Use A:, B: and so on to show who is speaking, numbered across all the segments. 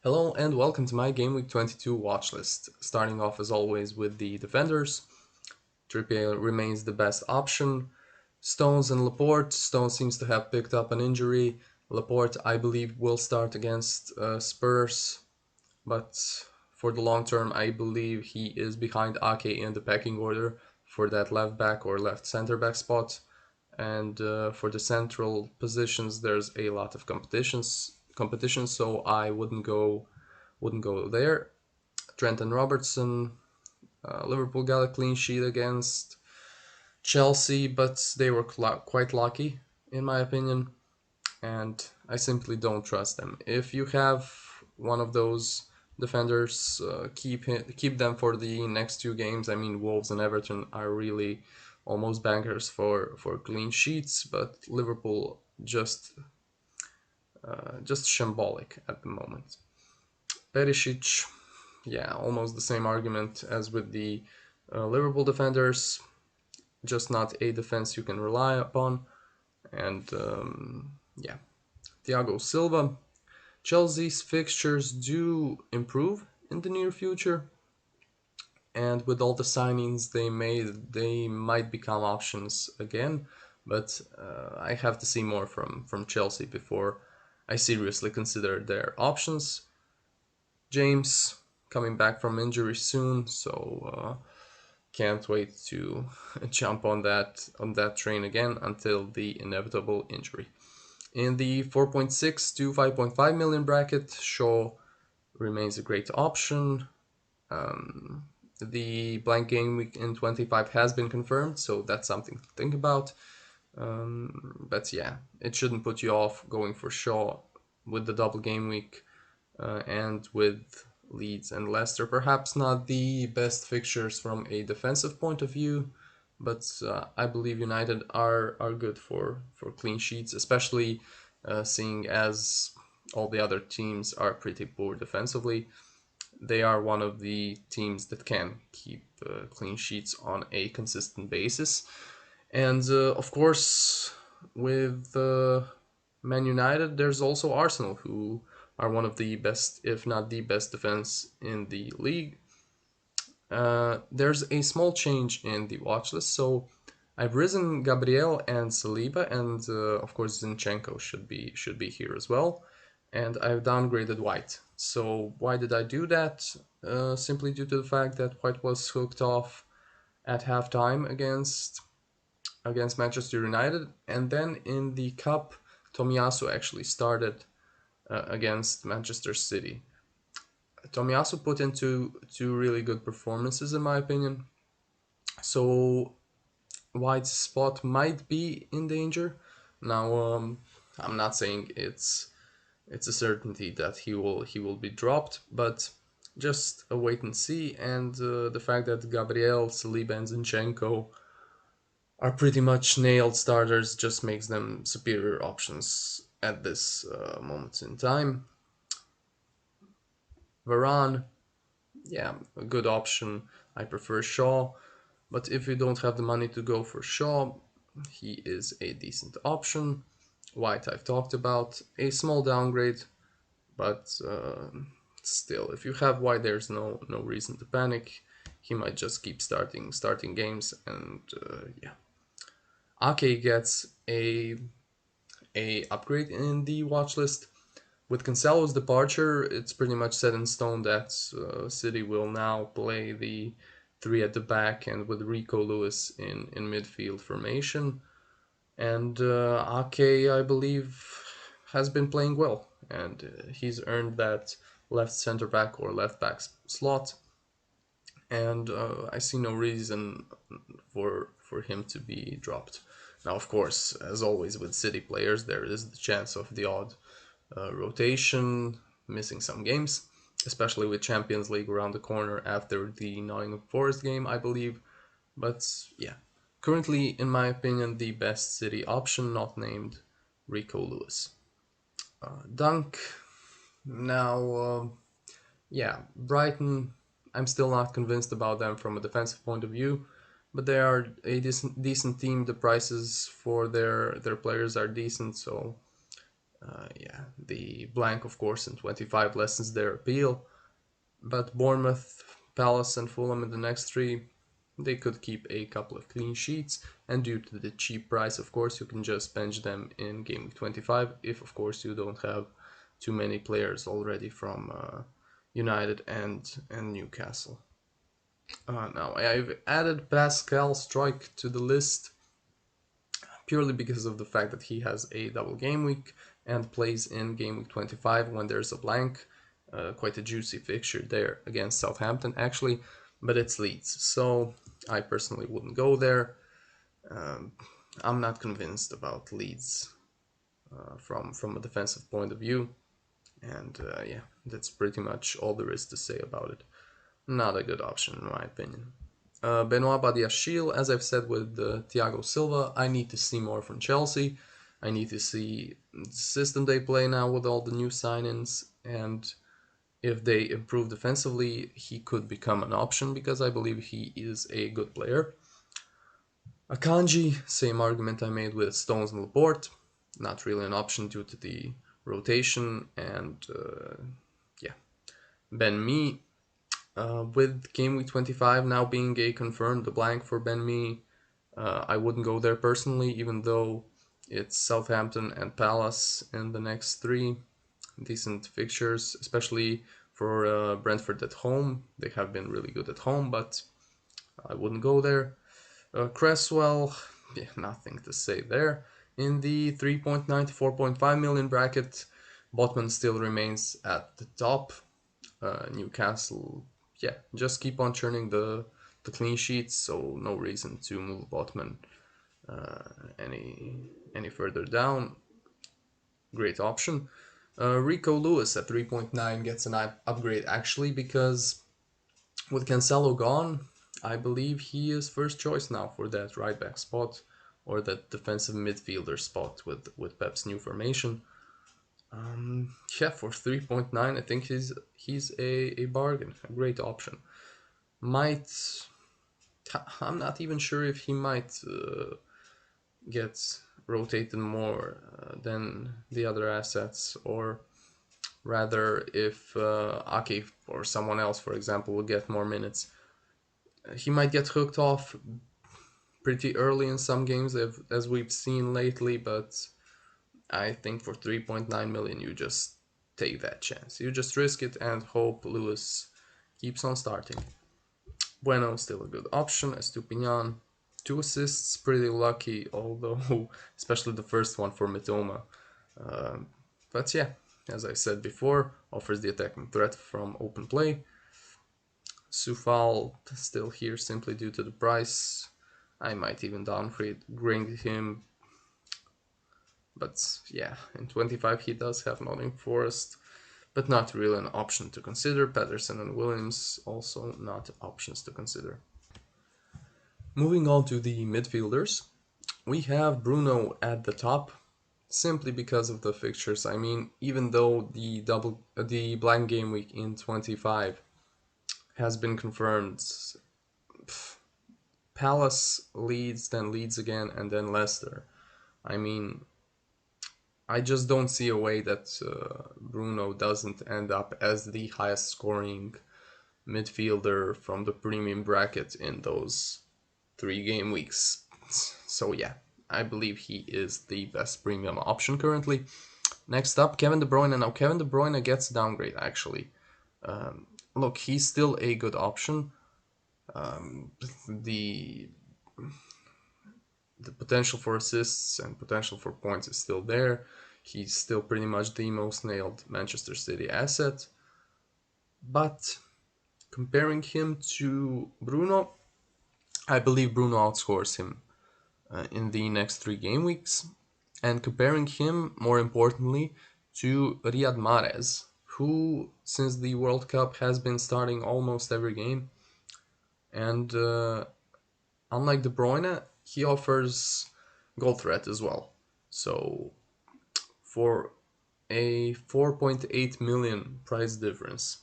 A: Hello and welcome to my Game Week 22 watch list. Starting off as always with the defenders. Trippier remains the best option. Stones and Laporte. Stones seems to have picked up an injury. Laporte, I believe, will start against Spurs, but for the long term, I believe he is behind Ake in the pecking order for that left back or left center back spot. And for the central positions, there's a lot of competition, so I wouldn't go there. Trenton Robertson, Liverpool got a clean sheet against Chelsea, but they were quite lucky, in my opinion, and I simply don't trust them. If you have one of those defenders, keep them for the next two games. I mean, Wolves and Everton are really almost bankers for clean sheets, but Liverpool just shambolic at the moment. Perisic, yeah, almost the same argument as with the Liverpool defenders, just not a defense you can rely upon. And yeah, Thiago Silva. Chelsea's fixtures do improve in the near future, and with all the signings they made, they might become options again. But I have to see more from Chelsea before I seriously consider their options. James coming back from injury soon, so can't wait to jump on that train again until the inevitable injury. In the 4.6 to 5.5 million bracket, Shaw remains a great option. The blank game week in 25 has been confirmed, so that's something to think about. But yeah, it shouldn't put you off going for Shaw with the double game week and with Leeds and Leicester. Perhaps not the best fixtures from a defensive point of view, but I believe United are good for clean sheets, especially seeing as all the other teams are pretty poor defensively. They are one of the teams that can keep clean sheets on a consistent basis. And of course, with Man United, there's also Arsenal, who are one of the best, if not the best, defense in the league. There's a small change in the watch list, so I've risen Gabriel and Saliba, and of course Zinchenko should be here as well, and I've downgraded White. So why did I do that? Simply due to the fact that White was hooked off at halftime against Manchester United, and then in the cup, Tomiyasu actually started against Manchester City. Tomiyasu put into two really good performances, in my opinion. So White's spot might be in danger. Now, I'm not saying it's a certainty that he will be dropped, but just a wait and see. And the fact that Gabriel, Saliba, and Zinchenko are pretty much nailed starters just makes them superior options at this moment in time. Varane, yeah, a good option. I prefer Shaw, but if you don't have the money to go for Shaw, he is a decent option. White I've talked about, a small downgrade, but still, if you have White, there's no reason to panic. He might just keep starting games, and yeah. Ake gets a upgrade in the watch list. With Cancelo's departure, it's pretty much set in stone that City will now play the three at the back and with Rico Lewis in midfield formation. And Ake, I believe, has been playing well, and he's earned that left center back or left back slot. And I see no reason for him to be dropped. Now, of course, as always with City players, there is the chance of the odd rotation, missing some games, especially with Champions League around the corner after the Nottingham Forest game, I believe. But yeah, currently, in my opinion, the best City option, not named Rico Lewis. Dunk. Now, yeah, Brighton. I'm still not convinced about them from a defensive point of view, but they are a decent team. The prices for their players are decent, so Yeah, the blank, of course, in 25 lessens their appeal, but Bournemouth, Palace, and Fulham in the next three, they could keep a couple of clean sheets, and due to the cheap price, of course, you can just bench them in game week 25 if, of course, you don't have too many players already from United and Newcastle. Now, I've added Pascal Strike to the list purely because of the fact that he has a double game week and plays in game week 25 when there's a blank. Quite a juicy fixture there against Southampton, actually, but it's Leeds, so I personally wouldn't go there. Um, I'm not convinced about Leeds from a defensive point of view, and yeah, that's pretty much all there is to say about it. Not a good option, in my opinion. Benoit Badiashile, as I've said with Thiago Silva, I need to see more from Chelsea. I need to see the system they play now with all the new signings, and if they improve defensively, he could become an option because I believe he is a good player. Akanji, same argument I made with Stones and Laporte, not really an option due to the rotation, and yeah. Ben Mee, with game week 25 now being a confirmed blank for Ben Mee, I wouldn't go there personally, even though it's Southampton and Palace in the next three. Decent fixtures, especially for Brentford at home. They have been really good at home, but I wouldn't go there. Cresswell, yeah, nothing to say there. In the 3.9 to 4.5 million bracket, Botman still remains at the top. Newcastle, yeah, just keep on churning the clean sheets, so no reason to move Botman any further down. Great option. Rico Lewis at 3.9 gets an upgrade actually because with Cancelo gone, I believe he is first choice now for that right back spot or that defensive midfielder spot with Pep's new formation. Yeah, for 3.9, I think he's a bargain, a great option. Might I'm not even sure if he might get rotated more than the other assets, or rather, if Aki or someone else, for example, will get more minutes, he might get hooked off pretty early in some games, as we've seen lately. But I think for 3.9 million, you just take that chance. You just risk it and hope Lewis keeps on starting. Bueno, still a good option. Estupinian, 2 assists, pretty lucky, although especially the first one for Mitoma. But yeah, as I said before, offers the attacking threat from open play. Sufal still here simply due to the price. I might even downgrade him. But yeah, in 25 he does have Nottingham Forest, but not really an option to consider. Patterson and Williams also not options to consider. Moving on to the midfielders, we have Bruno at the top, simply because of the fixtures. I mean, even though the blank game week in 25 has been confirmed, Palace, Leeds, then Leeds again, and then Leicester. I mean, I just don't see a way that Bruno doesn't end up as the highest scoring midfielder from the premium bracket in those 3 game weeks. So yeah, I believe he is the best premium option currently. Next up, Kevin De Bruyne. Now Kevin De Bruyne gets a downgrade actually. Look, he's still a good option. The the potential for assists and potential for points is still there. He's still pretty much the most nailed Manchester City asset. But comparing him to Bruno, I believe Bruno outscores him in the next 3 game weeks. And comparing him, more importantly, to Riyad Mahrez, who, since the World Cup, has been starting almost every game. And unlike De Bruyne, he offers goal threat as well. So for a 4.8 million price difference,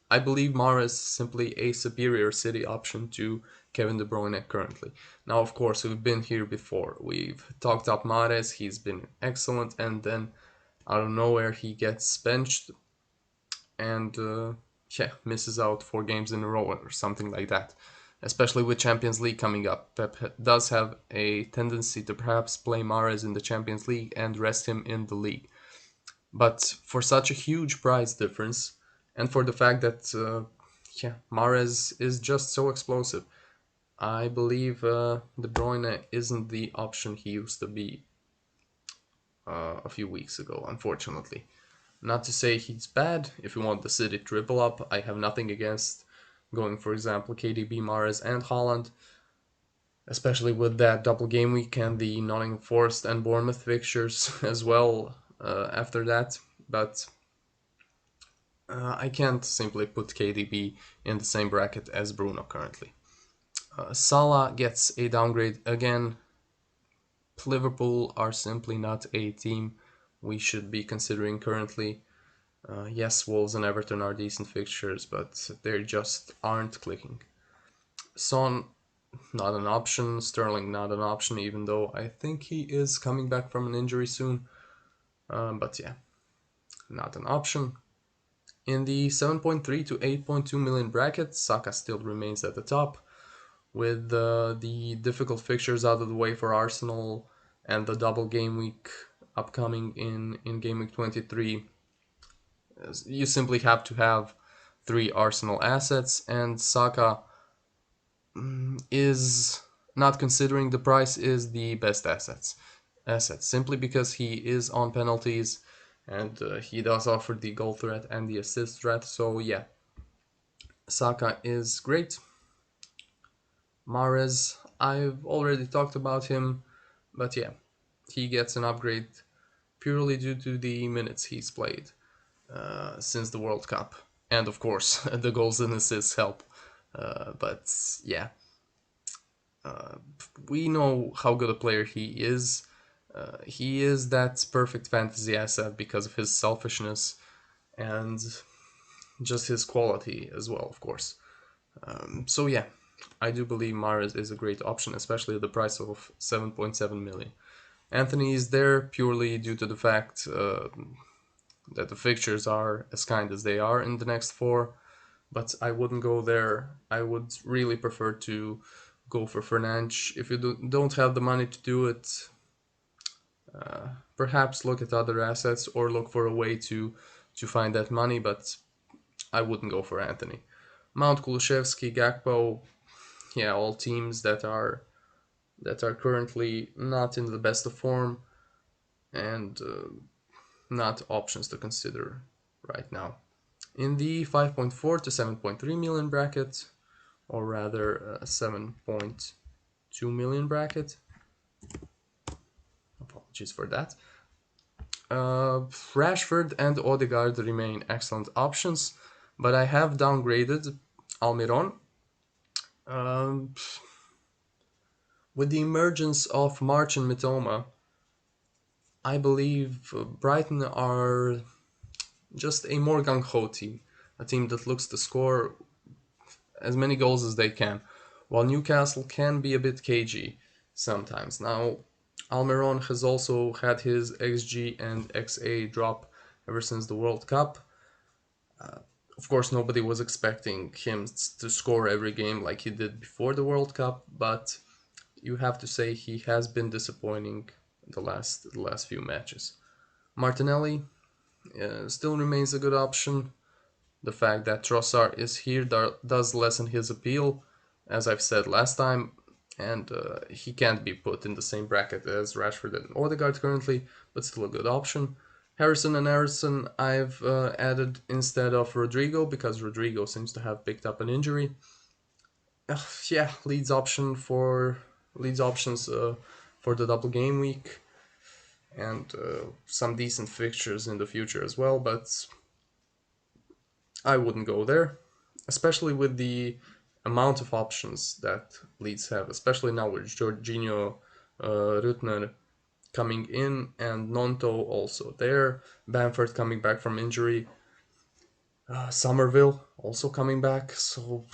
A: I believe Mahrez is simply a superior City option to Kevin De Bruyne currently. Now, of course, we've been here before. We've talked up Mahrez. He's been excellent. And then out of nowhere he gets benched and yeah, misses out 4 games in a row or something like that. Especially with Champions League coming up, Pep does have a tendency to perhaps play Mahrez in the Champions League and rest him in the league. But for such a huge price difference, and for the fact that yeah, Mahrez is just so explosive, I believe De Bruyne isn't the option he used to be a few weeks ago, unfortunately. Not to say he's bad. If you want the City triple up, I have nothing against going, for example, KDB, Mahrez, and Haaland, especially with that double game week and the Nottingham Forest and Bournemouth fixtures as well after that. But I can't simply put KDB in the same bracket as Bruno currently. Salah gets a downgrade again. Liverpool are simply not a team we should be considering currently. Yes, Wolves and Everton are decent fixtures, but they just aren't clicking. Son, not an option. Sterling, not an option, even though I think he is coming back from an injury soon. But yeah, not an option. In the 7.3 to 8.2 million bracket, Saka still remains at the top, with the difficult fixtures out of the way for Arsenal and the double game week upcoming in game week 23. You simply have to have 3 Arsenal assets, and Saka is, not considering the price, is the best asset simply because he is on penalties and he does offer the goal threat and the assist threat. So yeah, Saka is great. Mahrez, I've already talked about him, but yeah, he gets an upgrade purely due to the minutes he's played since the World Cup, and of course the goals and assists help. But yeah, we know how good a player he is. He is that perfect fantasy asset because of his selfishness and just his quality as well, of course. So yeah, I do believe Mahrez is a great option, especially at the price of 7.7 million. Anthony is there purely due to the fact that the fixtures are as kind as they are in the next 4, but I wouldn't go there. I would really prefer to go for Fernandes. If you don't have the money to do it, perhaps look at other assets or look for a way to find that money, but I wouldn't go for Anthony. Mount, Kulusevski, Gakpo, yeah, all teams that are currently not in the best of form and not options to consider right now. In the 5.4 to 7.3 million bracket, or rather 7.2 million bracket, apologies for that, Rashford and Odegaard remain excellent options, but I have downgraded Almiron. Um, with the emergence of March and Mitoma, I believe Brighton are just a more gung-ho team, a team that looks to score as many goals as they can, while Newcastle can be a bit cagey sometimes. Now, Almiron has also had his XG and XA drop ever since the World Cup. Of course, nobody was expecting him to score every game like he did before the World Cup, but you have to say he has been disappointing the last few matches. Martinelli still remains a good option. The fact that Trossard is here does lessen his appeal, as I've said last time, and he can't be put in the same bracket as Rashford and Odegaard currently, but still a good option. Harrison and Harrison I've added instead of Rodrigo because Rodrigo seems to have picked up an injury. Yeah, Leeds options for the double game week and some decent fixtures in the future as well, but I wouldn't go there, especially with the amount of options that Leeds have, especially now with Jorginho, Rutner coming in and Nonto also there, Bamford coming back from injury, Somerville also coming back. So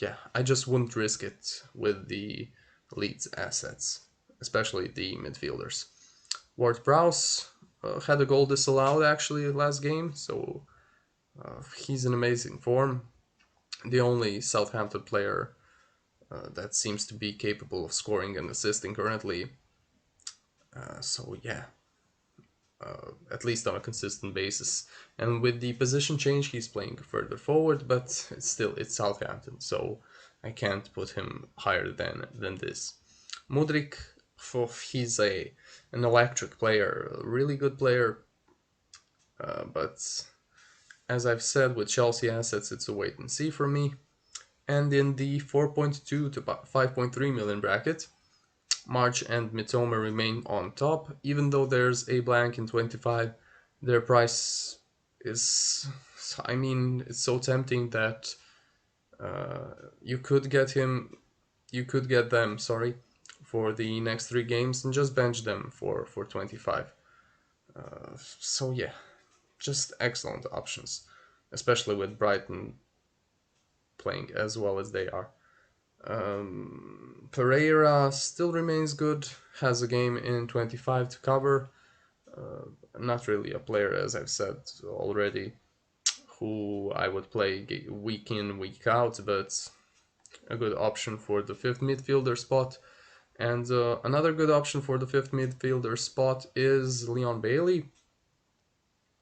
A: yeah, I just wouldn't risk it with the Leeds assets, especially the midfielders. Ward Prowse, had a goal disallowed actually last game, so he's in amazing form. The only Southampton player that seems to be capable of scoring and assisting currently. So yeah, at least on a consistent basis. And with the position change, he's playing further forward, but it's Southampton, so I can't put him higher than this. Mudrik, he's an electric player, a really good player, but as I've said, with Chelsea assets, it's a wait and see for me. And in the 4.2 to 5.3 million bracket, March and Mitoma remain on top, even though there's a blank in 25. Their price is, I mean, it's so tempting that you could get him, you could get them, sorry, for the next three games and just bench them for 25. So yeah, just excellent options, especially with Brighton playing as well as they are. Pereira still remains good, has a game in 25 to cover. Not really a player, as I've said already, who I would play week in, week out, but a good option for the fifth midfielder spot. And another good option for the fifth midfielder spot is Leon Bailey.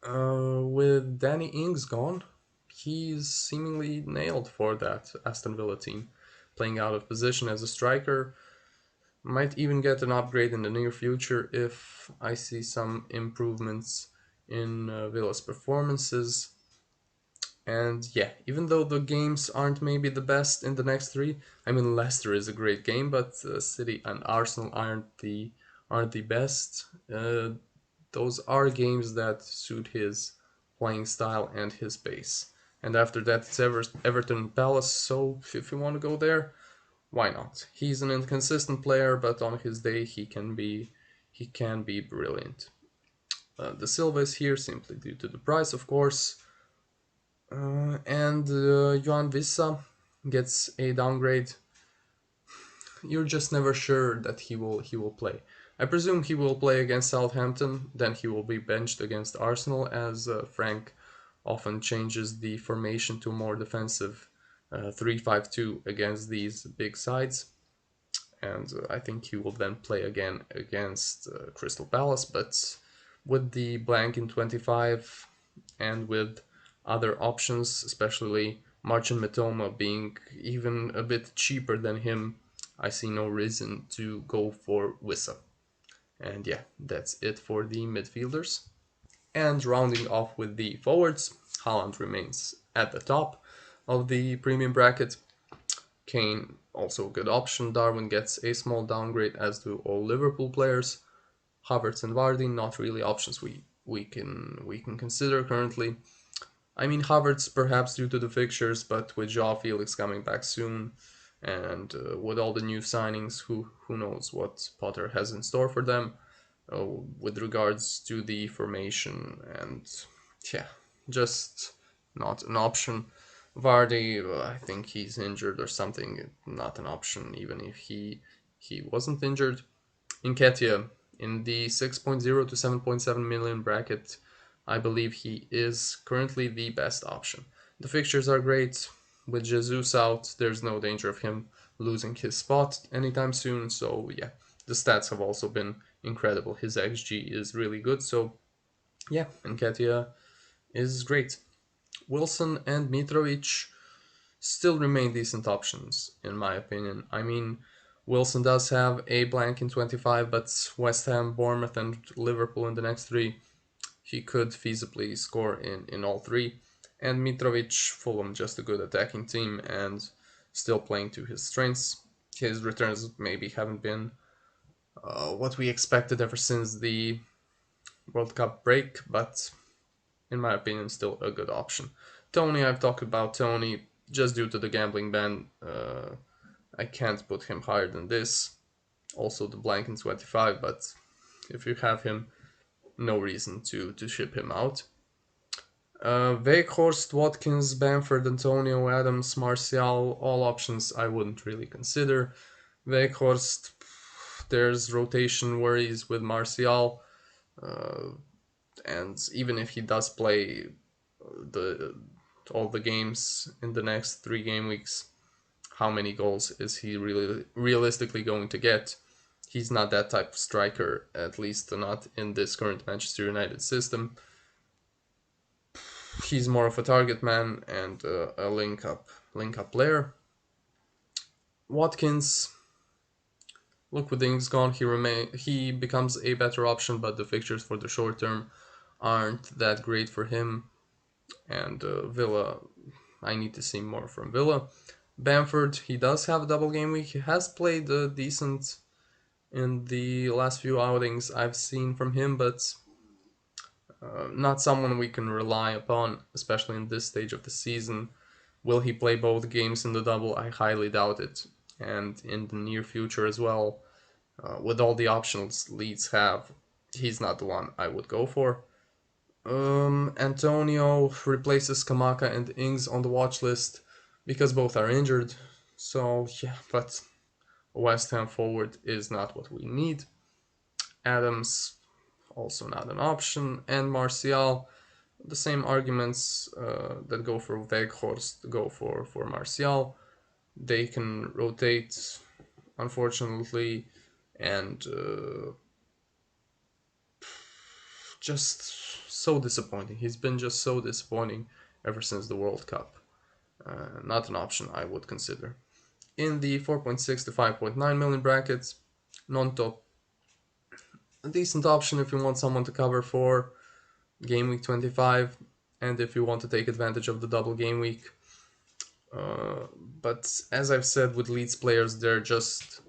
A: With Danny Ings gone, he's seemingly nailed for that Aston Villa team. Playing out of position as a striker, might even get an upgrade in the near future if I see some improvements in Villa's performances. And yeah, even though the games aren't maybe the best in the next three, I mean Leicester is a great game, but City and Arsenal aren't the best. Those are games that suit his playing style and his pace. And after that, it's Everton and Palace. So if you want to go there, why not? He's an inconsistent player, but on his day he can be brilliant. The Silva is here simply due to the price, of course, and Joan Vissa gets a downgrade. You're just never sure that he will play. I presume he will play against Southampton, then he will be benched against Arsenal, as Frank often changes the formation to more defensive 3-5-2 against these big sides. And I think he will then play again against Crystal Palace. But with the blank in 25 and with other options, especially Marcin Mitoma being even a bit cheaper than him, I see no reason to go for Wissa. And yeah, that's it for the midfielders. And rounding off with the forwards, Haaland remains at the top of the premium bracket. Kane also a good option. Darwin gets a small downgrade, as do all Liverpool players. Havertz and Vardy not really options we can consider currently. I mean Havertz perhaps due to the fixtures, but with Joao Felix coming back soon, and with all the new signings, who knows what Potter has in store for them with regards to the formation, and yeah, just not an option. Vardy, I think he's injured or something. Not an option, even if he wasn't injured. Nketiah in the 6.0 to 7.7 million bracket, I believe he is currently the best option. The fixtures are great. With Jesus out, there's no danger of him losing his spot anytime soon. So yeah, the stats have also been incredible. His XG is really good. So yeah, Nketiah is great. Wilson and Mitrovic still remain decent options, in my opinion. I mean, Wilson does have a blank in 25, but West Ham, Bournemouth, and Liverpool in the next three, he could feasibly score in all three. And Mitrovic, Fulham, just a good attacking team and still playing to his strengths. His returns maybe haven't been what we expected ever since the World Cup break, but in my opinion, still a good option. Tony, I've talked about Tony just due to the gambling ban. I can't put him higher than this. Also, the blank in 25, but if you have him, no reason to ship him out. Weghorst, Watkins, Bamford, Antonio, Adams, Martial, all options I wouldn't really consider. Weghorst, there's rotation worries with Martial. and even if he does play the all the games in the next 3 game weeks, how many goals is he really realistically going to get? He's not that type of striker, at least not in this current Manchester United system. He's more of a target man and a link up player. Watkins, look, with Ings gone, he becomes a better option, but the fixtures for the short term aren't that great for him. And Villa, I need to see more from Villa. Bamford, he does have a double game week. He has played decent in the last few outings I've seen from him, but not someone we can rely upon, especially in this stage of the season. Will he play both games in the double? I highly doubt it. And in the near future as well, with all the options Leeds have, he's not the one I would go for. Antonio replaces Kamaka and Ings on the watch list because both are injured. So yeah, but West Ham forward is not what we need. Adams, also not an option, and Martial, the same arguments that go for Weghorst go for Martial. They can rotate, unfortunately, and just so disappointing. He's been just so disappointing ever since the World Cup. Not an option I would consider. In the 4.6 to 5.9 million brackets, non-top, a decent option if you want someone to cover for game week 25 and if you want to take advantage of the double game week. But as I've said with Leeds players, they're just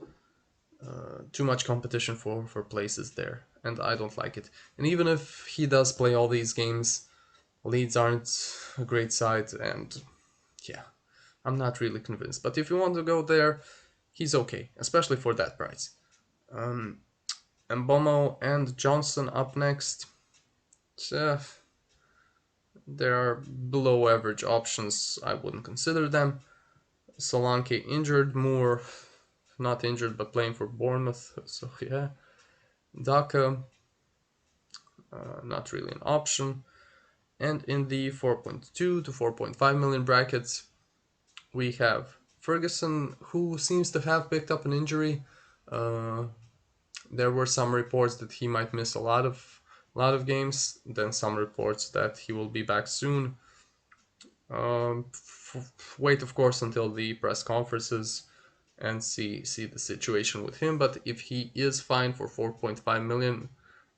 A: too much competition for places there, and I don't like it. And even if he does play all these games, Leeds aren't a great side, and yeah, I'm not really convinced. But if you want to go there, he's okay, especially for that price. Mbomo and Johnson up next. Uh, there are below average options. I wouldn't consider them. Solanke injured, Moore not injured but playing for Bournemouth. So yeah, Daka not really an option. And in the 4.2 to 4.5 million brackets, we have Ferguson, who seems to have picked up an injury. There were some reports that he might miss a lot of games. Then some reports that he will be back soon. Wait, of course, until the press conferences and see the situation with him. But if he is fine for 4.5 million,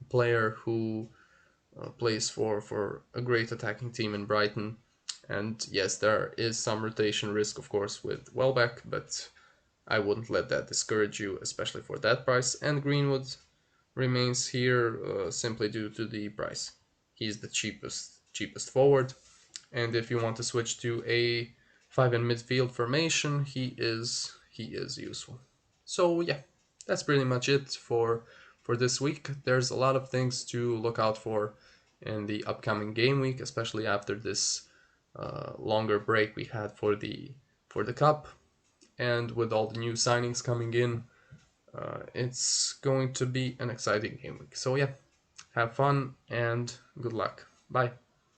A: player who plays for a great attacking team in Brighton, and yes, there is some rotation risk, of course, with Welbeck, but I wouldn't let that discourage you, especially for that price. And Greenwood remains here simply due to the price. He's the cheapest forward, and if you want to switch to a 5 in midfield formation, he is useful. So yeah, that's pretty much it for this week. There's a lot of things to look out for in the upcoming game week, especially after this longer break we had for the cup, and with all the new signings coming in, it's going to be an exciting game week. So yeah, have fun and good luck. Bye.